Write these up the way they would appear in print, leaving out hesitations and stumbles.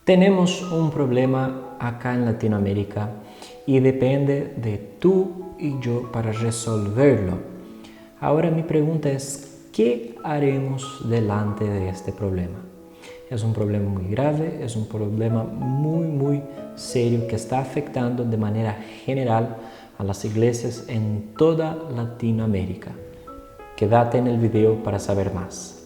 Tenemos un problema acá en Latinoamérica y depende de tú y yo para resolverlo. Ahora mi pregunta es, ¿qué haremos delante de este problema? Es un problema muy grave, es un problema muy serio que está afectando de manera general a las iglesias en toda Latinoamérica. Quédate en el video para saber más.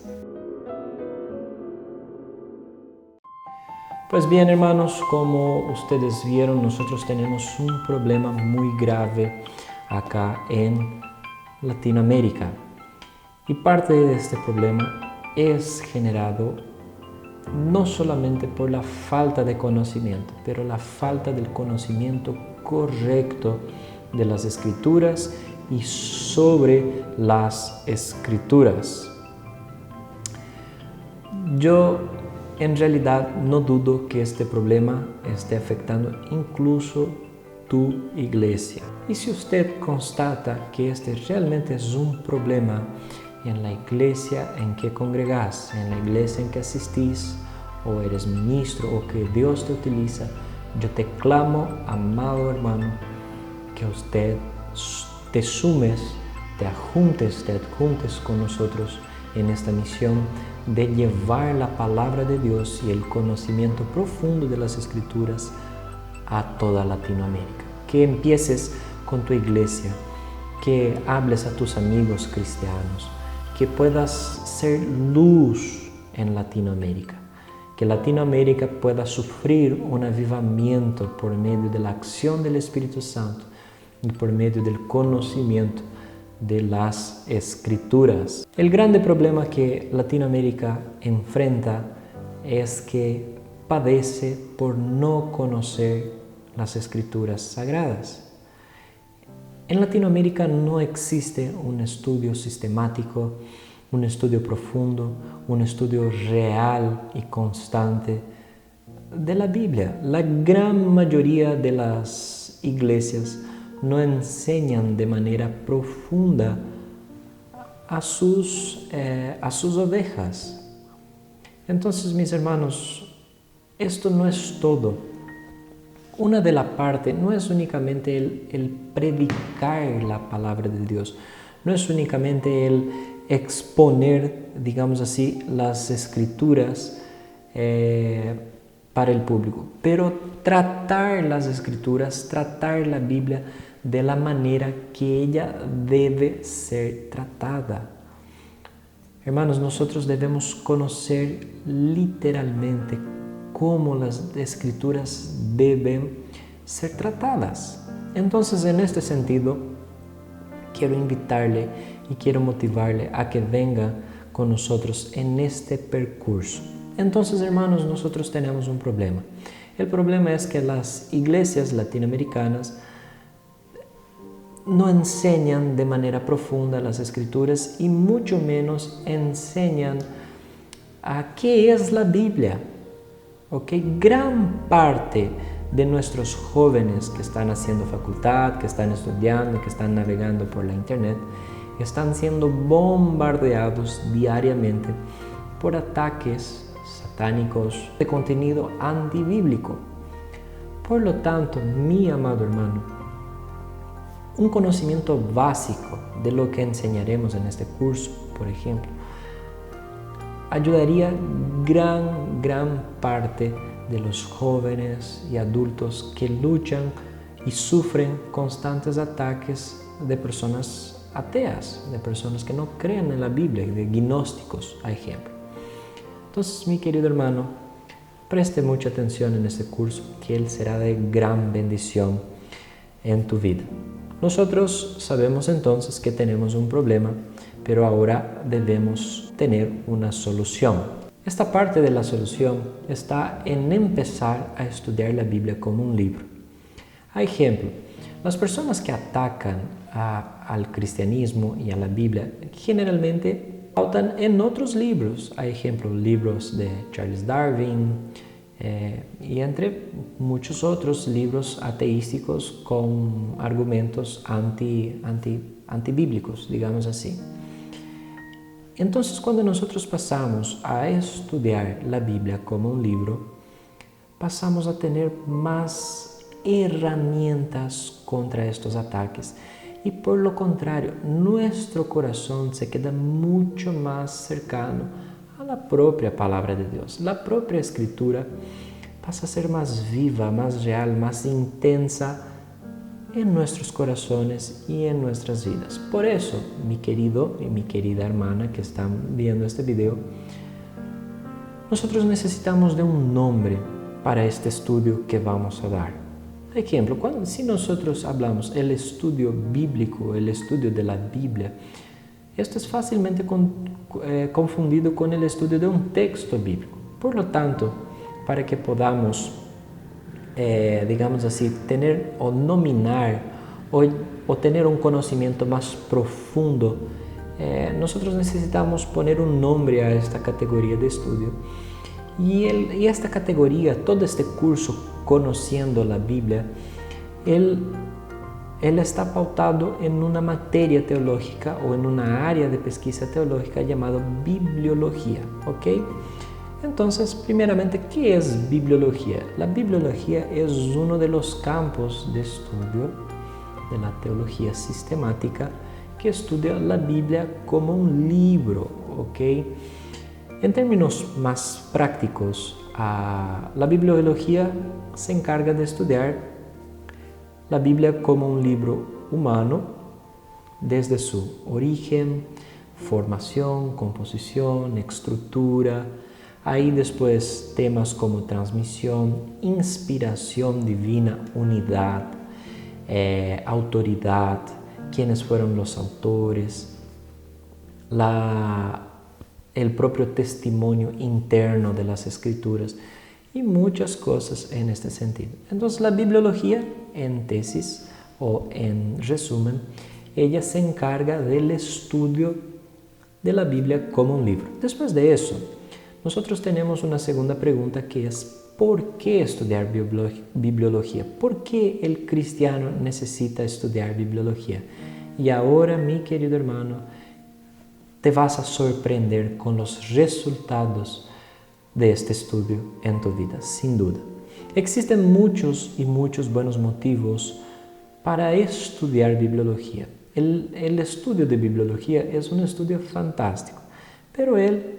Pues bien, hermanos, como ustedes vieron, nosotros tenemos un problema muy grave acá en Latinoamérica. Y parte de este problema es generado no solamente por la falta de conocimiento, pero la falta del conocimiento correcto de las Escrituras y sobre las Escrituras. Yo en realidad no dudo que este problema esté afectando incluso tu iglesia. Y si usted constata que este realmente es un problema en la iglesia en que congregás, en la iglesia en que asistís, o eres ministro, o que Dios te utiliza, yo te clamo, amado hermano, que usted te sumes, te adjuntes con nosotros en esta misión de llevar la palabra de Dios y el conocimiento profundo de las Escrituras a toda Latinoamérica. Que empieces con tu iglesia, que hables a tus amigos cristianos, que puedas ser luz en Latinoamérica, que Latinoamérica pueda sufrir un avivamiento por medio de la acción del Espíritu Santo y por medio del conocimiento de las Escrituras. El grande problema que Latinoamérica enfrenta es que padece por no conocer las Escrituras sagradas. En Latinoamérica no existe un estudio sistemático, un estudio profundo, un estudio real y constante de la Biblia. La gran mayoría de las iglesias no enseñan de manera profunda a sus ovejas. Entonces, mis hermanos, esto no es todo. Una de las partes no es únicamente el predicar la palabra de Dios, no es únicamente el exponer, digamos así, las Escrituras para el público, pero tratar las Escrituras, tratar la Biblia de la manera que ella debe ser tratada. Hermanos, nosotros debemos conocer literalmente cómo las Escrituras deben ser tratadas. Entonces, en este sentido, quiero invitarle y quiero motivarle a que venga con nosotros en este percurso. Entonces, hermanos, nosotros tenemos un problema. El problema es que las iglesias latinoamericanas no enseñan de manera profunda las Escrituras y mucho menos enseñan a qué es la Biblia. Gran parte de nuestros jóvenes que están haciendo facultad, que están estudiando, que están navegando por la internet, están siendo bombardeados diariamente por ataques satánicos de contenido antibíblico. Por lo tanto, mi amado hermano, un conocimiento básico de lo que enseñaremos en este curso, por ejemplo, ayudaría gran parte de los jóvenes y adultos que luchan y sufren constantes ataques de personas ateas, de personas que no creen en la Biblia, de gnósticos, a ejemplo. Entonces, mi querido hermano, preste mucha atención en este curso, que él será de gran bendición en tu vida. Nosotros sabemos entonces que tenemos un problema, pero ahora debemos tener una solución. Esta parte de la solución está en empezar a estudiar la Biblia como un libro. A ejemplo, las personas que atacan al cristianismo y a la Biblia generalmente pautan en otros libros. A ejemplo, libros de Charles Darwin, y entre muchos otros libros ateísticos con argumentos antibíblicos, digamos así. Entonces, cuando nosotros pasamos a estudiar la Biblia como un libro, pasamos a tener más herramientas contra estos ataques. Y por lo contrario, nuestro corazón se queda mucho más cercano a la propia palabra de Dios. La propia Escritura pasa a ser más viva, más real, más intensa en nuestros corazones y en nuestras vidas. Por eso, mi querido y mi querida hermana que están viendo este video, nosotros necesitamos de un nombre para este estudio que vamos a dar. Por ejemplo, si nosotros hablamos el estudio bíblico, el estudio de la Biblia, esto es fácilmente confundido con el estudio de un texto bíblico. Por lo tanto, para que podamos, digamos así, tener o nominar o tener un conocimiento más profundo, nosotros necesitamos poner un nombre a esta categoría de estudio. Y esta categoría, todo este curso Conociendo la Biblia, él está pautado en una materia teológica o en una área de pesquisa teológica llamada bibliología, ¿ok? Entonces, primeramente, ¿qué es bibliología? La bibliología es uno de los campos de estudio de la teología sistemática que estudia la Biblia como un libro, ¿ok? En términos más prácticos, la bibliología se encarga de estudiar la Biblia como un libro humano desde su origen, formación, composición, estructura. Ahí después temas como transmisión, inspiración divina, unidad, autoridad, quiénes fueron los autores, el propio testimonio interno de las Escrituras y muchas cosas en este sentido. Entonces la bibliología, en tesis o en resumen, ella se encarga del estudio de la Biblia como un libro. Después de eso, nosotros tenemos una segunda pregunta que es ¿por qué estudiar bibliología? ¿Por qué el cristiano necesita estudiar bibliología? Y ahora, mi querido hermano, te vas a sorprender con los resultados de este estudio en tu vida, sin duda. Existen muchos y muchos buenos motivos para estudiar bibliología. El estudio de bibliología es un estudio fantástico, pero él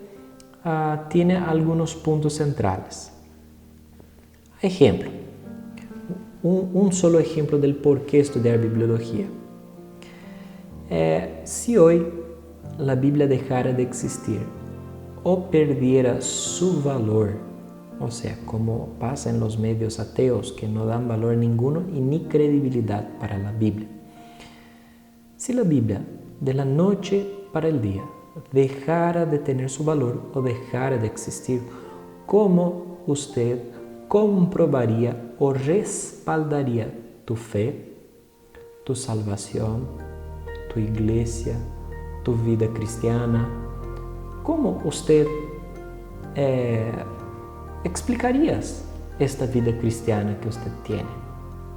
tiene algunos puntos centrales. Ejemplo, un solo ejemplo del por qué estudiar bibliología. Si hoy la Biblia dejara de existir o perdiera su valor, o sea, como pasa en los medios ateos que no dan valor ninguno y ni credibilidad para la Biblia. Si la Biblia de la noche para el día dejara de tener su valor o dejara de existir, ¿cómo usted comprobaría o respaldaría tu fe, tu salvación, tu iglesia, tu vida cristiana? ¿Cómo usted explicarías esta vida cristiana que usted tiene?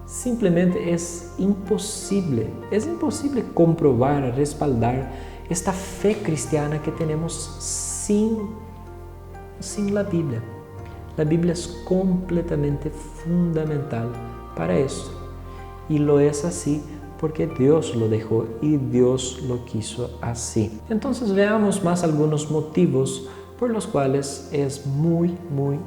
Simplemente es imposible comprobar, respaldar esta fe cristiana que tenemos sin la Biblia. La Biblia es completamente fundamental para esto y lo es así porque Dios lo dejó y Dios lo quiso así. Entonces veamos más algunos motivos por los cuales es muy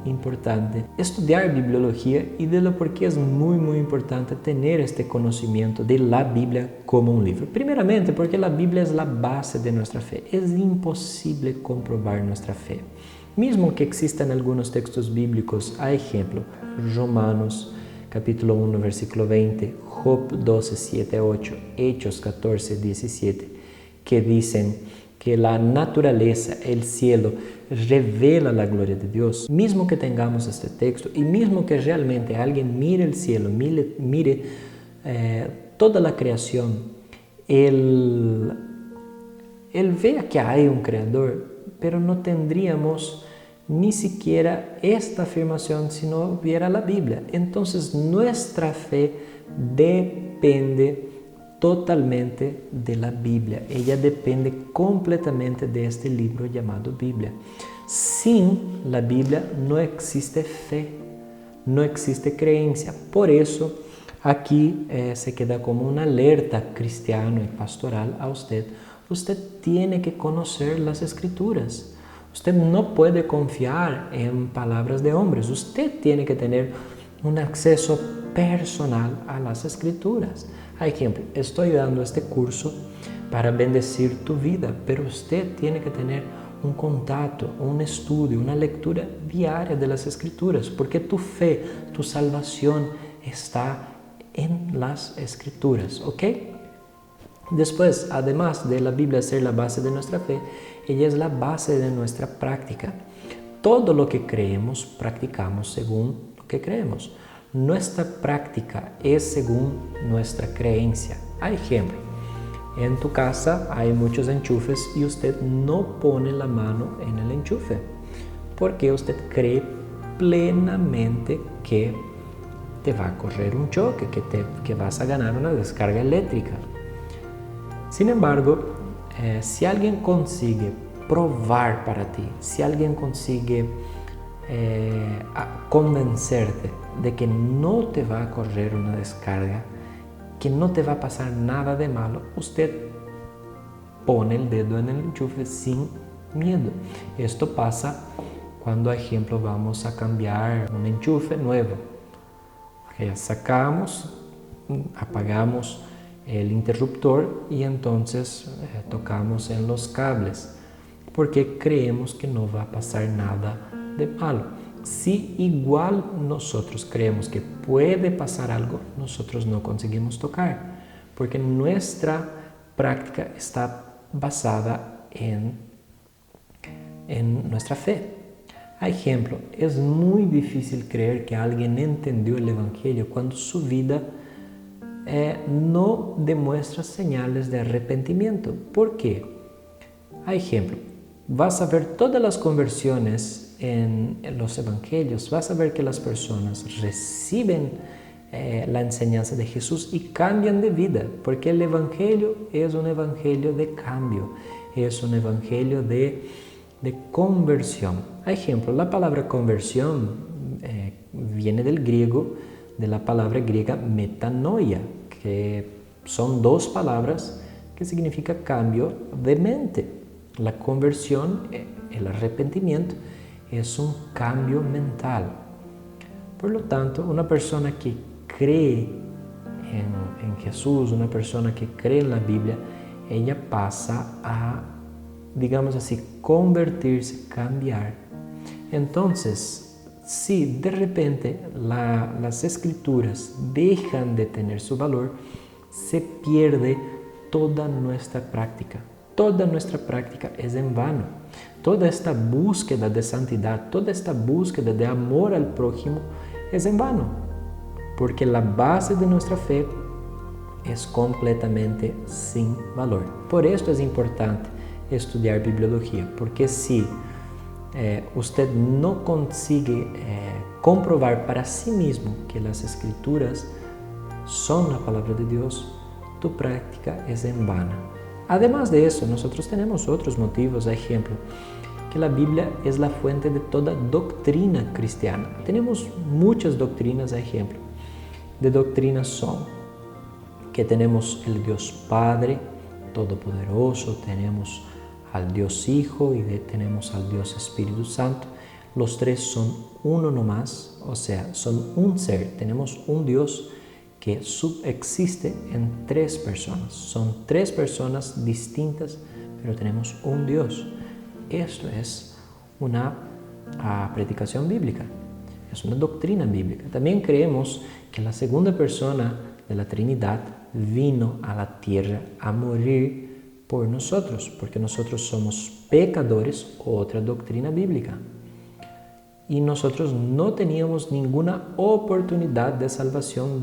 importante estudiar bibliología y de lo por qué es muy importante tener este conocimiento de la Biblia como un libro. Primeramente, porque la Biblia es la base de nuestra fe. Es imposible comprobar nuestra fe. Mismo que existan algunos textos bíblicos, a ejemplo, Romanos capítulo 1, versículo 20, Job 12, 7 a 8, Hechos 14, 17, que dicen que la naturaleza, el cielo, revela la gloria de Dios. Mismo que tengamos este texto y mismo que realmente alguien mire el cielo, mire toda la creación, él vea que hay un creador, pero no tendríamos ni siquiera esta afirmación si no hubiera la Biblia. Entonces nuestra fe depende totalmente de la Biblia. Ella depende completamente de este libro llamado Biblia. Sin la Biblia no existe fe. no existe creencia. Por eso aquí se queda como una alerta cristiano y pastoral a usted. Usted tiene que conocer las Escrituras. Usted no puede confiar en palabras de hombres. Usted tiene que tener un acceso personal a las Escrituras. Por ejemplo, estoy dando este curso para bendecir tu vida, pero usted tiene que tener un contacto, un estudio, una lectura diaria de las Escrituras, porque tu fe, tu salvación está en las Escrituras, ¿ok? Después, además de la Biblia ser la base de nuestra fe, ella es la base de nuestra práctica. Todo lo que creemos, practicamos según lo que creemos. Nuestra práctica es según nuestra creencia. Por ejemplo, en tu casa hay muchos enchufes y usted no pone la mano en el enchufe porque usted cree plenamente que te va a correr un choque, que vas a ganar una descarga eléctrica. Sin embargo, si alguien consigue probar para ti, si alguien consigue convencerte de que no te va a correr una descarga, que no te va a pasar nada de malo, usted pone el dedo en el enchufe sin miedo. Esto pasa cuando, por ejemplo, vamos a cambiar un enchufe nuevo. Sacamos, apagamos el interruptor y entonces tocamos en los cables porque creemos que no va a pasar nada de malo. Si igual nosotros creemos que puede pasar algo, nosotros no conseguimos tocar porque nuestra práctica está basada en nuestra fe. Por ejemplo, es muy difícil creer que alguien entendió el Evangelio cuando su vida no demuestra señales de arrepentimiento. ¿Por qué? Por ejemplo, vas a ver todas las conversiones en los evangelios, vas a ver que las personas reciben la enseñanza de Jesús y cambian de vida, porque el evangelio es un evangelio de cambio, es un evangelio de conversión. Por ejemplo, la palabra conversión viene del griego, de la palabra griega metanoia, que son dos palabras que significa cambio de mente. La conversión, el arrepentimiento, es un cambio mental. Por lo tanto, una persona que cree en Jesús, una persona que cree en la Biblia, ella pasa a, digamos así, convertirse, cambiar. Entonces, si de repente las Escrituras dejan de tener su valor, se pierde toda nuestra práctica. Toda nuestra práctica es en vano. Toda esta búsqueda de santidad, toda esta búsqueda de amor al prójimo es en vano, porque la base de nuestra fe es completamente sin valor. Por esto es importante estudiar bibliología, porque si usted no consigue comprobar para sí mismo que las Escrituras son la palabra de Dios, tu práctica es en vano. Además de eso, nosotros tenemos otros motivos. Por ejemplo, que la Biblia es la fuente de toda doctrina cristiana. Tenemos muchas doctrinas, por ejemplo. De doctrinas son que tenemos el Dios Padre Todopoderoso, tenemos al Dios Hijo y tenemos al Dios Espíritu Santo. Los tres son uno nomás, o sea, son un ser. Tenemos un Dios que subexiste en tres personas. Son tres personas distintas, pero tenemos un Dios. Esto es una predicación bíblica, es una doctrina bíblica. También creemos que la segunda persona de la Trinidad vino a la tierra a morir por nosotros, porque nosotros somos pecadores, otra doctrina bíblica. Y nosotros no teníamos ninguna oportunidad de salvación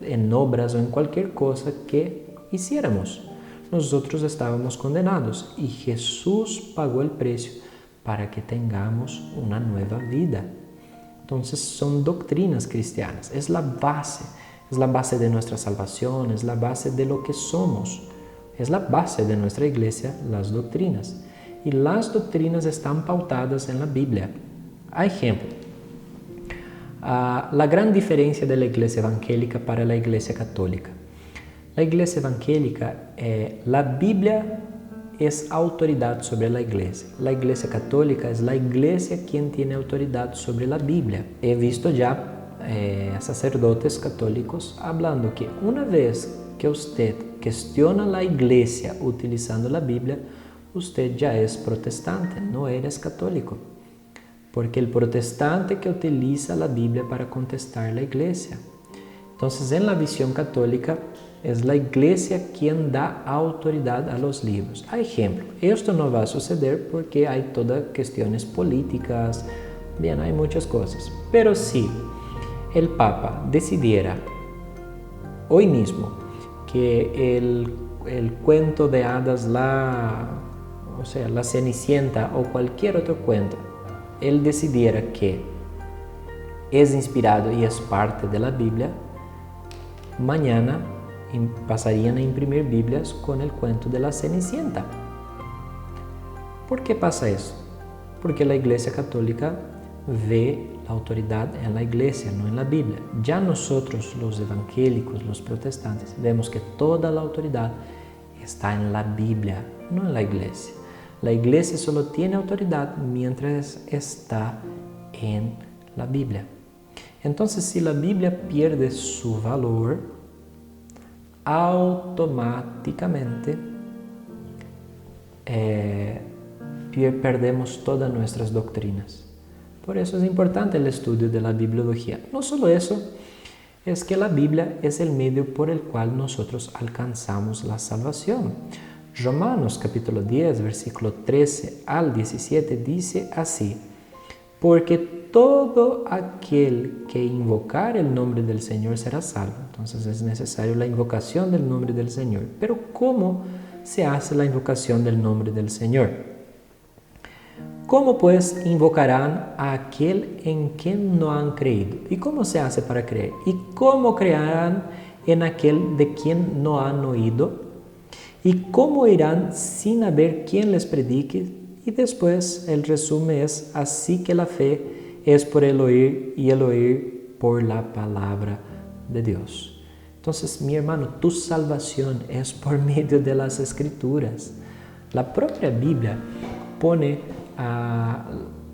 en obras o en cualquier cosa que hiciéramos. Nosotros estábamos condenados y Jesús pagó el precio para que tengamos una nueva vida. Entonces son doctrinas cristianas, es la base de nuestra salvación, es la base de lo que somos, es la base de nuestra iglesia, las doctrinas. Y las doctrinas están pautadas en la Biblia. Por ejemplo, la gran diferencia de la iglesia evangélica para la iglesia católica. La iglesia evangélica, la Biblia es autoridad sobre la iglesia. La iglesia católica es la iglesia quien tiene autoridad sobre la Biblia. He visto ya sacerdotes católicos hablando que una vez que usted cuestiona la iglesia utilizando la Biblia, usted ya es protestante, no eres católico. Porque el protestante que utiliza la Biblia para contestar la iglesia. Entonces, en la visión católica, es la iglesia quien da autoridad a los libros. A ejemplo, esto no va a suceder porque hay todas cuestiones políticas, bien, hay muchas cosas. Pero si el Papa decidiera hoy mismo que el cuento de hadas, la Cenicienta o cualquier otro cuento, él decidiera que es inspirado y es parte de la Biblia, mañana pasarían a imprimir Biblias con el cuento de la Cenicienta. ¿Por qué pasa eso? Porque la Iglesia Católica ve la autoridad en la Iglesia, no en la Biblia. Ya nosotros, los evangélicos, los protestantes, vemos que toda la autoridad está en la Biblia, no en la Iglesia. La Iglesia solo tiene autoridad mientras está en la Biblia. Entonces, si la Biblia pierde su valor, automáticamente perdemos todas nuestras doctrinas. Por eso es importante el estudio de la bibliología. No solo eso, es que la Biblia es el medio por el cual nosotros alcanzamos la salvación. Romanos capítulo 10, versículo 13 al 17 dice así: porque todo aquel que invocar el nombre del Señor será salvo. Entonces es necesario la invocación del nombre del Señor. Pero ¿cómo se hace la invocación del nombre del Señor? ¿Cómo pues invocarán a aquel en quien no han creído? ¿Y cómo se hace para creer? ¿Y cómo creerán en aquel de quien no han oído? ¿Y cómo irán sin haber quien les predique? Y después el resumen es: así que la fe es por el oír y el oír por la palabra de Dios. Entonces, mi hermano, tu salvación es por medio de las Escrituras. La propia Biblia pone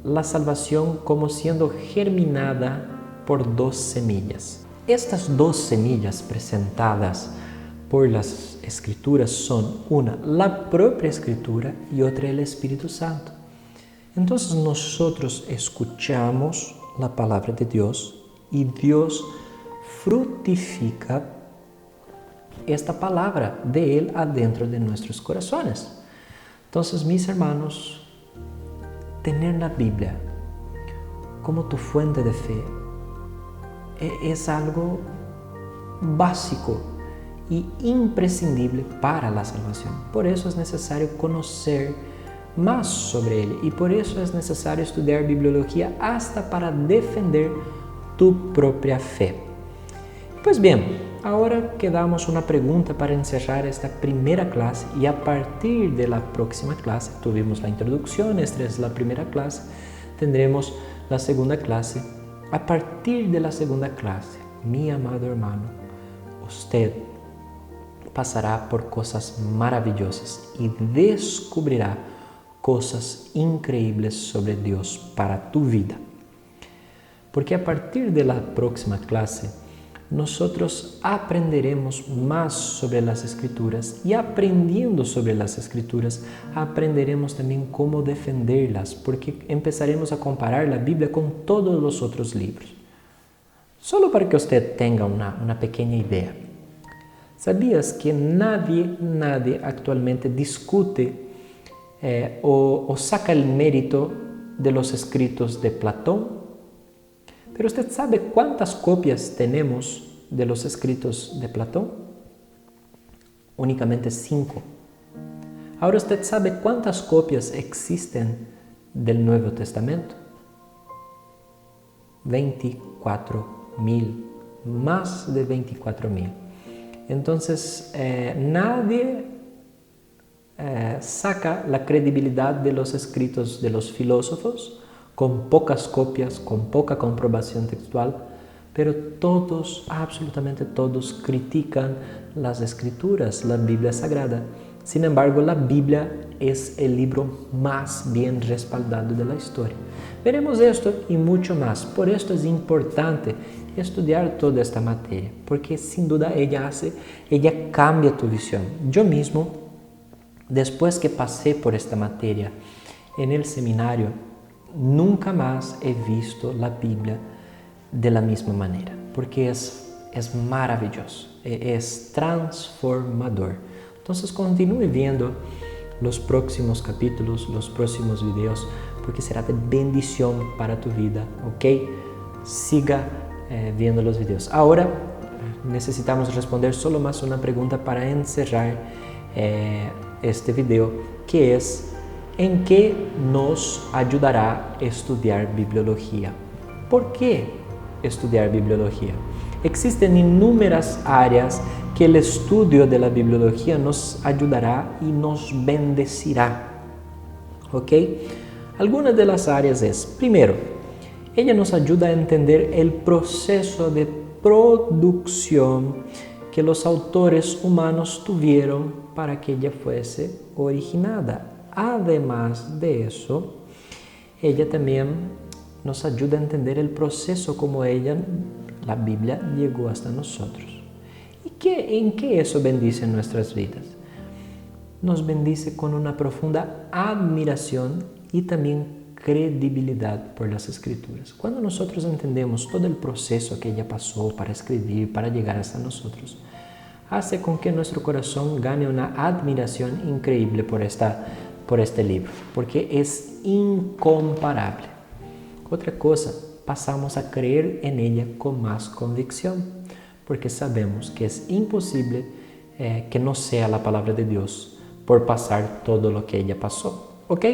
la salvación como siendo germinada por 2 semillas. Estas 2 semillas presentadas por las Escrituras son una, la propia Escritura, y otra, el Espíritu Santo. Entonces nosotros escuchamos la palabra de Dios y Dios fructifica esta palabra de Él adentro de nuestros corazones. Entonces, mis hermanos, tener la Biblia como tu fuente de fe es algo básico y imprescindible para la salvación. Por eso es necesario conocer más sobre él y por eso es necesario estudiar bibliología hasta para defender tu propia fe. Pues bien, ahora quedamos una pregunta para encerrar esta primera clase y a partir de la próxima clase, tuvimos la introducción, esta es la primera clase, tendremos la segunda clase. A partir de la segunda clase, mi amado hermano, usted pasará por cosas maravillosas y descubrirá cosas increíbles sobre Dios para tu vida. Porque a partir de la próxima clase, nosotros aprenderemos más sobre las Escrituras y aprendiendo sobre las Escrituras, aprenderemos también cómo defenderlas, porque empezaremos a comparar la Biblia con todos los otros libros. Solo para que usted tenga una pequeña idea. ¿Sabías que nadie actualmente discute o saca el mérito de los escritos de Platón? Pero ¿usted sabe cuántas copias tenemos de los escritos de Platón? Únicamente 5. Ahora, ¿usted sabe cuántas copias existen del Nuevo Testamento? 24,000, más de 24,000. Entonces, nadie saca la credibilidad de los escritos de los filósofos con pocas copias, con poca comprobación textual, pero todos, absolutamente todos, critican las escrituras, la Biblia Sagrada. Sin embargo, la Biblia es el libro más bien respaldado de la historia. Veremos esto y mucho más. Por esto es importante estudiar toda esta materia, porque sin duda ella cambia tu visión. Yo mismo, después que pasé por esta materia en el seminario, nunca más he visto la Biblia de la misma manera, porque es maravilloso, es transformador. Entonces continúe viendo los próximos capítulos, los próximos videos, porque será de bendición para tu vida, ¿ok? Siga viendo los videos. Ahora necesitamos responder solo más una pregunta para encerrar este video, que es: ¿en qué nos ayudará estudiar bibliología? ¿Por qué estudiar bibliología? Existen inúmeras áreas que el estudio de la bibliología nos ayudará y nos bendecirá. ¿Ok? Algunas de las áreas es: primero, ella nos ayuda a entender el proceso de producción que los autores humanos tuvieron para que ella fuese originada. Además de eso, ella también nos ayuda a entender el proceso como la Biblia, llegó hasta nosotros. ¿Y en qué eso bendice nuestras vidas? Nos bendice con una profunda admiración y también credibilidad por las Escrituras. Cuando nosotros entendemos todo el proceso que ella pasó para escribir, para llegar hasta nosotros, hace con que nuestro corazón gane una admiración increíble por este libro, porque es incomparable. Otra cosa, pasamos a creer en ella con más convicción, porque sabemos que es imposible que no sea la palabra de Dios por pasar todo lo que ella pasó. ¿Ok?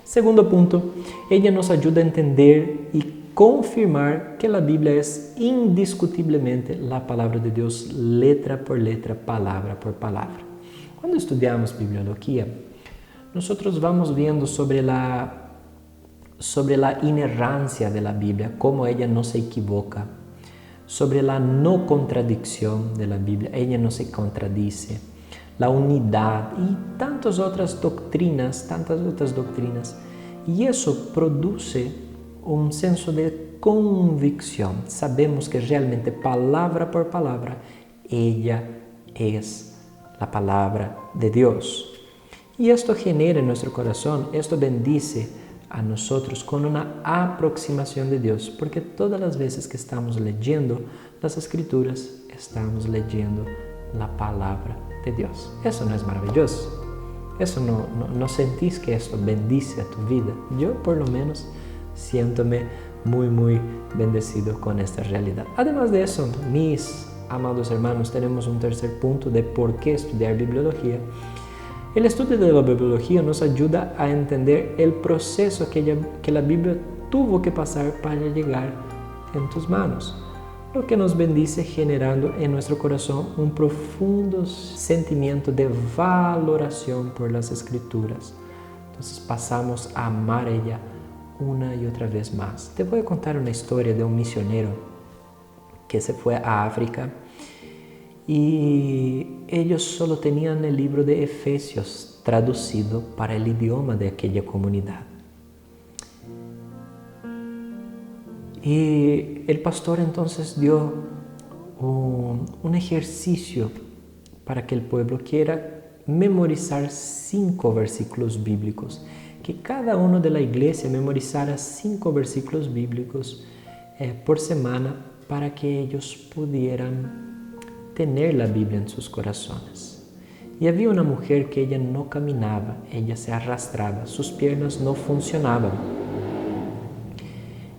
Segundo punto, ella nos ayuda a entender y confirmar que la Biblia es indiscutiblemente la palabra de Dios, letra por letra, palabra por palabra. Cuando estudiamos bibliología, nosotros vamos viendo sobre la inerrancia de la Biblia, cómo ella no se equivoca, sobre la no contradicción de la Biblia, ella no se contradice, la unidad y tantas otras doctrinas, y eso produce un senso de convicción. Sabemos que realmente palabra por palabra ella es la palabra de Dios. Y esto genera en nuestro corazón, esto bendice a nosotros con una aproximación de Dios, porque todas las veces que estamos leyendo las Escrituras, estamos leyendo la palabra de Dios. Eso no es maravilloso. Eso no sentís que esto bendice a tu vida. Yo por lo menos siéntome muy bendecido con esta realidad. Además de eso, mis amados hermanos, tenemos un tercer punto de por qué estudiar bibliología. El estudio de la bibliología nos ayuda a entender el proceso que la Biblia tuvo que pasar para llegar en tus manos, lo que nos bendice generando en nuestro corazón un profundo sentimiento de valoración por las Escrituras. Entonces pasamos a amar a ella una y otra vez más. Te voy a contar una historia de un misionero que se fue a África y ellos solo tenían el libro de Efesios traducido para el idioma de aquella comunidad. Y el pastor entonces dio un ejercicio para que el pueblo quiera memorizar 5 versículos bíblicos, que cada uno de la iglesia memorizara 5 versículos bíblicos por semana para que ellos pudieran tener la Biblia en sus corazones. Y había una mujer que ella no caminaba, ella se arrastraba, sus piernas no funcionaban.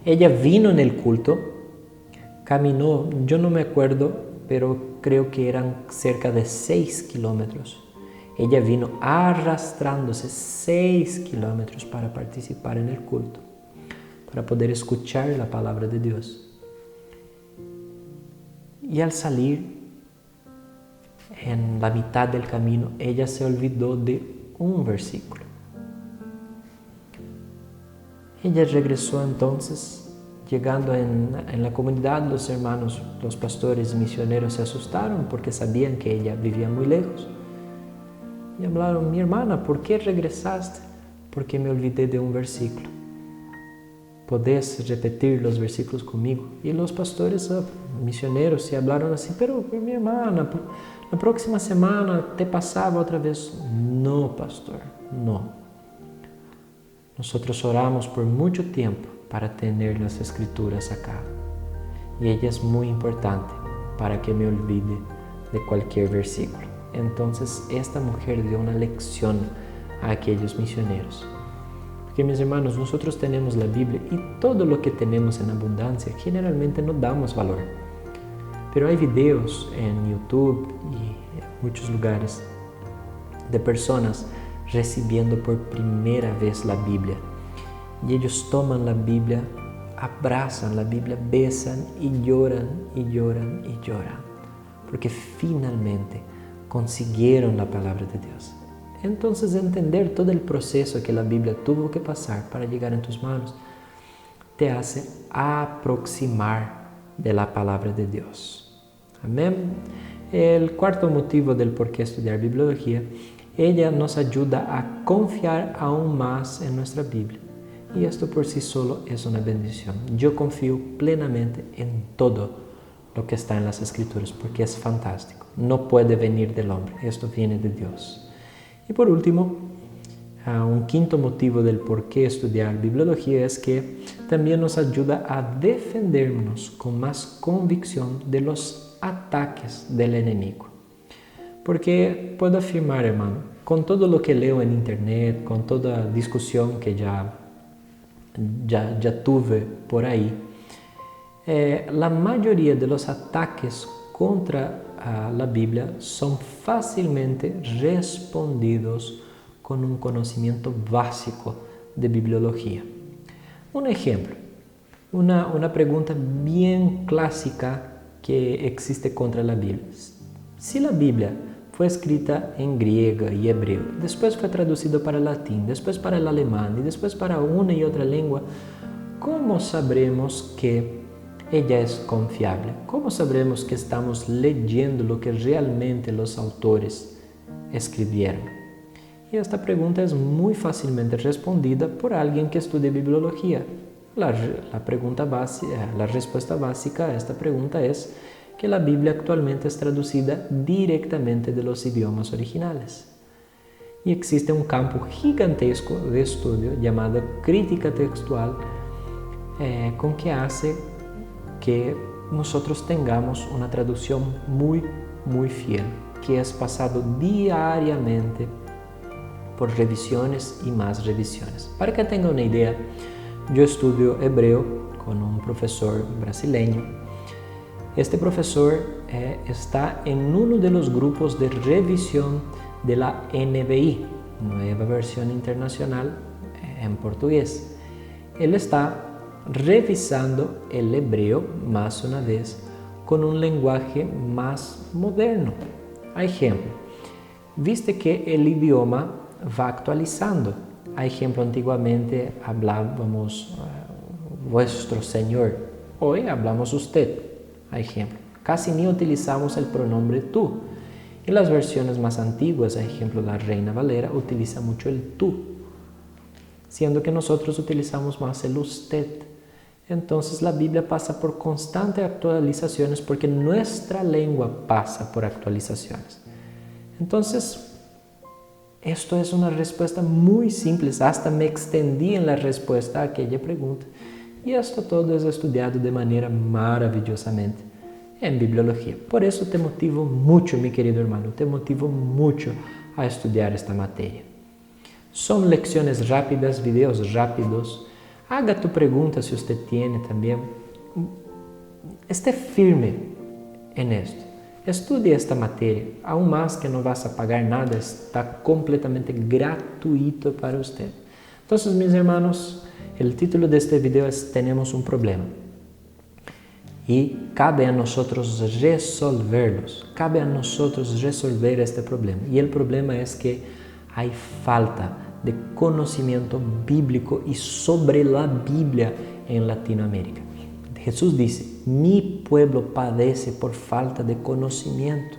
Ella vino en el culto, caminó, yo no me acuerdo, pero creo que eran cerca de 6 kilómetros. Ella vino arrastrándose 6 kilómetros para participar en el culto, para poder escuchar la palabra de Dios. Y al salir, en la mitad del camino, ella se olvidó de un versículo. Ella regresó entonces. Llegando en la comunidad, los hermanos, los pastores misioneros se asustaron porque sabían que ella vivía muy lejos. Y hablaron: mi hermana, ¿por qué regresaste? Porque me olvidé de un versículo. ¿Podés repetir los versículos conmigo? Y los pastores misioneros se hablaron así: pero mi hermana, la próxima semana te pasaba otra vez. No, pastor, no. Nosotros oramos por mucho tiempo para tener las escrituras acá. Y ella es muy importante para que me olvide de cualquier versículo. Entonces esta mujer dio una lección a aquellos misioneros. Porque, mis hermanos, nosotros tenemos la Biblia y todo lo que tenemos en abundancia generalmente no damos valor. Pero hay videos en YouTube y en muchos lugares de personas recibiendo por primera vez la Biblia. Y ellos toman la Biblia, abrazan la Biblia, besan y lloran y lloran y lloran. Porque finalmente consiguieron la palabra de Dios. Entonces, entender todo el proceso que la Biblia tuvo que pasar para llegar en tus manos te hace aproximar de la palabra de Dios. Amén. El cuarto motivo del por qué estudiar bibliología, ella nos ayuda a confiar aún más en nuestra Biblia. Y esto por sí solo es una bendición. Yo confío plenamente en todo lo que está en las Escrituras porque es fantástico. No puede venir del hombre, esto viene de Dios. Y por último, un quinto motivo del por qué estudiar bibliología es que también nos ayuda a defendernos con más convicción de los ataques del enemigo. Porque puedo afirmar, hermano, con todo lo que leo en internet, con toda discusión que ya tuve por ahí, la mayoría de los ataques contra la Biblia son fácilmente respondidos con un conocimiento básico de bibliología. Un ejemplo, una pregunta bien clásica que existe contra la Biblia. Si la Biblia fue escrita en griego y hebreo, después fue traducido para el latín, después para el alemán y después para una y otra lengua, ¿cómo sabremos que ella es confiable? ¿Cómo sabremos que estamos leyendo lo que realmente los autores escribieron? Y esta pregunta es muy fácilmente respondida por alguien que estudia bibliología. La respuesta básica a esta pregunta es que la Biblia actualmente es traducida directamente de los idiomas originales. Y existe un campo gigantesco de estudio llamado crítica textual, con que hace que nosotros tengamos una traducción muy, muy fiel, que es pasado diariamente por revisiones y más revisiones. Para que tenga una idea, yo estudio hebreo con un profesor brasileño. Este profesor está en uno de los grupos de revisión de la NBI, Nueva Versión Internacional en portugués. Él está revisando el hebreo más una vez con un lenguaje más moderno. Por ejemplo, viste que el idioma va actualizando. Por ejemplo, antiguamente hablábamos vuestro Señor, hoy hablamos usted. Por ejemplo, casi ni utilizamos el pronombre tú. En las versiones más antiguas, por ejemplo, la Reina Valera utiliza mucho el tú, siendo que nosotros utilizamos más el usted. Entonces la Biblia pasa por constantes actualizaciones porque nuestra lengua pasa por actualizaciones. Entonces, esto es una respuesta muy simple. Hasta me extendí en la respuesta a aquella pregunta. Y esto todo es estudiado de manera maravillosamente en bibliología. Por eso te motivo mucho, mi querido hermano, te motivo mucho a estudiar esta materia. Son lecciones rápidas, videos rápidos. Haga tu pregunta si usted tiene también. Esté firme en esto. Estudie esta materia, aún más que no vas a pagar nada, está completamente gratuito para usted. Entonces, mis hermanos, el título de este video es Tenemos un problema. Y cabe a nosotros resolverlos, cabe a nosotros resolver este problema. Y el problema es que hay falta de conocimiento bíblico y sobre la Biblia en Latinoamérica. Jesús dice, mi pueblo padece por falta de conocimiento.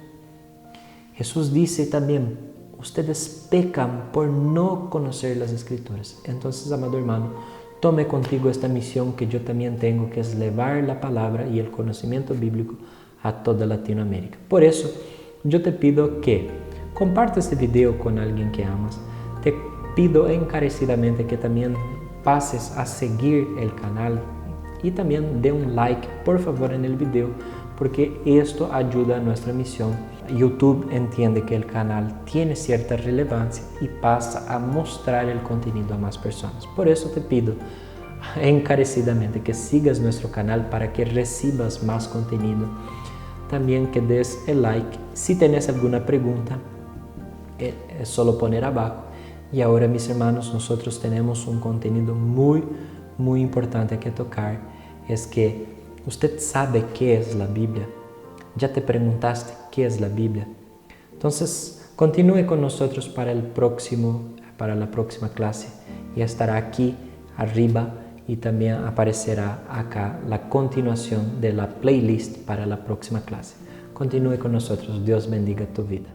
Jesús dice también, ustedes pecan por no conocer las Escrituras. Entonces, amado hermano, tome contigo esta misión que yo también tengo, que es llevar la palabra y el conocimiento bíblico a toda Latinoamérica. Por eso, yo te pido que compartas este video con alguien que amas. Te pido encarecidamente que también pases a seguir el canal y también dé un like, por favor, en el video, porque esto ayuda a nuestra misión. YouTube entiende que el canal tiene cierta relevancia y pasa a mostrar el contenido a más personas. Por eso te pido encarecidamente que sigas nuestro canal para que recibas más contenido. También que des el like. Si tienes alguna pregunta, es solo poner abajo. Y ahora, mis hermanos, nosotros tenemos un contenido muy importante que tocar. Es que usted sabe qué es la Biblia. Ya te preguntaste qué es la Biblia. Entonces, continúe con nosotros para la próxima clase. Ya estará aquí arriba y también aparecerá acá la continuación de la playlist para la próxima clase. Continúe con nosotros. Dios bendiga tu vida.